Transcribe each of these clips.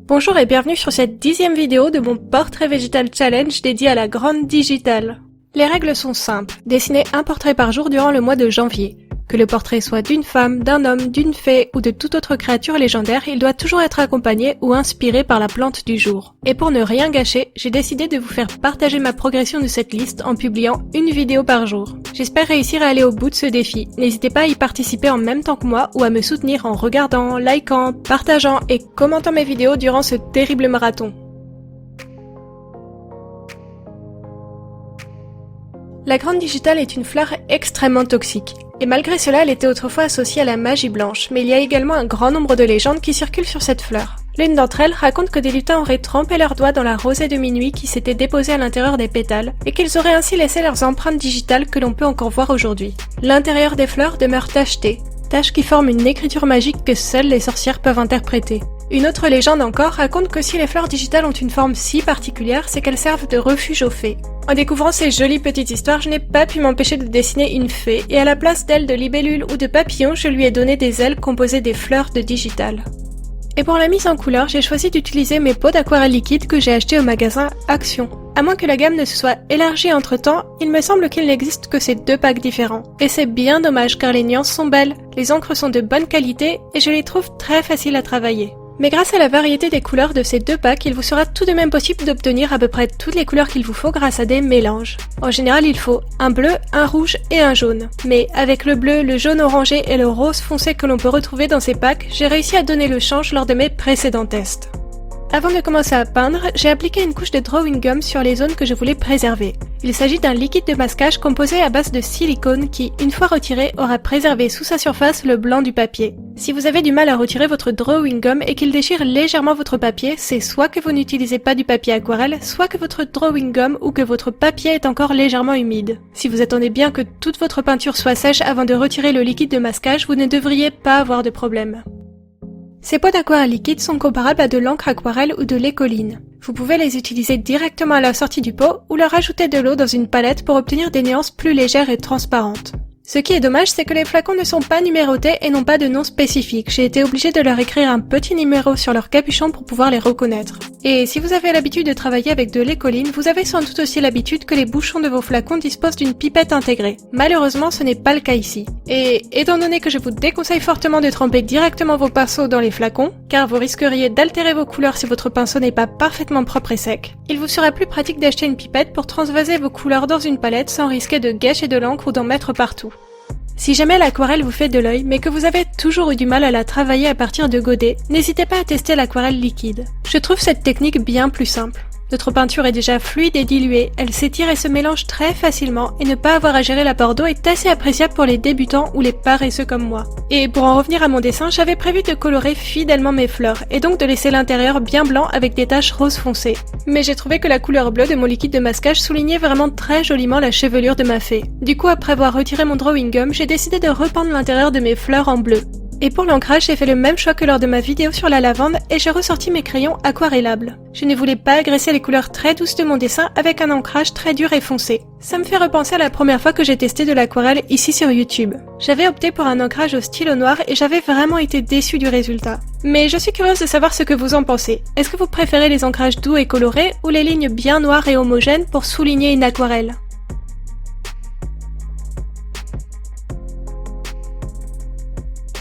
Bonjour et bienvenue sur cette 10e vidéo de mon portrait végétal challenge dédié à la grande digitale. Les règles sont simples, dessiner un portrait par jour durant le mois de janvier. Que le portrait soit d'une femme, d'un homme, d'une fée ou de toute autre créature légendaire, il doit toujours être accompagné ou inspiré par la plante du jour. Et pour ne rien gâcher, j'ai décidé de vous faire partager ma progression de cette liste en publiant une vidéo par jour. J'espère réussir à aller au bout de ce défi. N'hésitez pas à y participer en même temps que moi ou à me soutenir en regardant, likant, partageant et commentant mes vidéos durant ce terrible marathon. La grande digitale est une fleur extrêmement toxique. Et malgré cela, elle était autrefois associée à la magie blanche, mais il y a également un grand nombre de légendes qui circulent sur cette fleur. L'une d'entre elles raconte que des lutins auraient trempé leurs doigts dans la rosée de minuit qui s'était déposée à l'intérieur des pétales, et qu'ils auraient ainsi laissé leurs empreintes digitales que l'on peut encore voir aujourd'hui. L'intérieur des fleurs demeure tacheté, taches qui forment une écriture magique que seules les sorcières peuvent interpréter. Une autre légende encore raconte que si les fleurs digitales ont une forme si particulière, c'est qu'elles servent de refuge aux fées. En découvrant ces jolies petites histoires, je n'ai pas pu m'empêcher de dessiner une fée, et à la place d'ailes de libellule ou de papillons, je lui ai donné des ailes composées des fleurs de digital. Et pour la mise en couleur, j'ai choisi d'utiliser mes pots d'aquarelle liquide que j'ai achetés au magasin Action. À moins que la gamme ne se soit élargie entre temps, il me semble qu'il n'existe que ces deux packs différents. Et c'est bien dommage car les nuances sont belles, les encres sont de bonne qualité et je les trouve très faciles à travailler. Mais grâce à la variété des couleurs de ces deux packs, il vous sera tout de même possible d'obtenir à peu près toutes les couleurs qu'il vous faut grâce à des mélanges. En général, il faut un bleu, un rouge et un jaune. Mais avec le bleu, le jaune orangé et le rose foncé que l'on peut retrouver dans ces packs, j'ai réussi à donner le change lors de mes précédents tests. Avant de commencer à peindre, j'ai appliqué une couche de drawing gum sur les zones que je voulais préserver. Il s'agit d'un liquide de masquage composé à base de silicone qui, une fois retiré, aura préservé sous sa surface le blanc du papier. Si vous avez du mal à retirer votre drawing gum et qu'il déchire légèrement votre papier, c'est soit que vous n'utilisez pas du papier aquarelle, soit que votre drawing gum ou que votre papier est encore légèrement humide. Si vous attendez bien que toute votre peinture soit sèche avant de retirer le liquide de masquage, vous ne devriez pas avoir de problème. Ces pots d'aquarelle liquide sont comparables à de l'encre aquarelle ou de l'écoline. Vous pouvez les utiliser directement à la sortie du pot ou leur ajouter de l'eau dans une palette pour obtenir des nuances plus légères et transparentes. Ce qui est dommage, c'est que les flacons ne sont pas numérotés et n'ont pas de nom spécifique. J'ai été obligée de leur écrire un petit numéro sur leur capuchon pour pouvoir les reconnaître. Et si vous avez l'habitude de travailler avec de l'écoline, vous avez sans doute aussi l'habitude que les bouchons de vos flacons disposent d'une pipette intégrée. Malheureusement, ce n'est pas le cas ici. Et étant donné que je vous déconseille fortement de tremper directement vos pinceaux dans les flacons, car vous risqueriez d'altérer vos couleurs si votre pinceau n'est pas parfaitement propre et sec, il vous sera plus pratique d'acheter une pipette pour transvaser vos couleurs dans une palette sans risquer de gâcher de l'encre ou d'en mettre partout. Si jamais l'aquarelle vous fait de l'œil, mais que vous avez toujours eu du mal à la travailler à partir de godets, n'hésitez pas à tester l'aquarelle liquide. Je trouve cette technique bien plus simple. Notre peinture est déjà fluide et diluée, elle s'étire et se mélange très facilement, et ne pas avoir à gérer l'apport d'eau est assez appréciable pour les débutants ou les paresseux comme moi. Et pour en revenir à mon dessin, j'avais prévu de colorer fidèlement mes fleurs, et donc de laisser l'intérieur bien blanc avec des taches rose foncé. Mais j'ai trouvé que la couleur bleue de mon liquide de masquage soulignait vraiment très joliment la chevelure de ma fée. Du coup, après avoir retiré mon drawing gum, j'ai décidé de repeindre l'intérieur de mes fleurs en bleu. Et pour l'ancrage, j'ai fait le même choix que lors de ma vidéo sur la lavande et j'ai ressorti mes crayons aquarellables. Je ne voulais pas agresser les couleurs très douces de mon dessin avec un ancrage très dur et foncé. Ça me fait repenser à la première fois que j'ai testé de l'aquarelle ici sur YouTube. J'avais opté pour un ancrage au stylo noir et j'avais vraiment été déçue du résultat. Mais je suis curieuse de savoir ce que vous en pensez. Est-ce que vous préférez les ancrages doux et colorés ou les lignes bien noires et homogènes pour souligner une aquarelle ?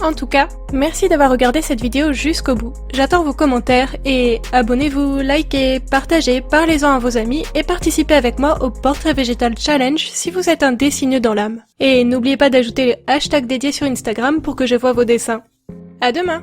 En tout cas, merci d'avoir regardé cette vidéo jusqu'au bout. J'attends vos commentaires et abonnez-vous, likez, partagez, parlez-en à vos amis et participez avec moi au portrait végétal challenge si vous êtes un dessineux dans l'âme. Et n'oubliez pas d'ajouter le hashtag dédié sur Instagram pour que je voie vos dessins. À demain!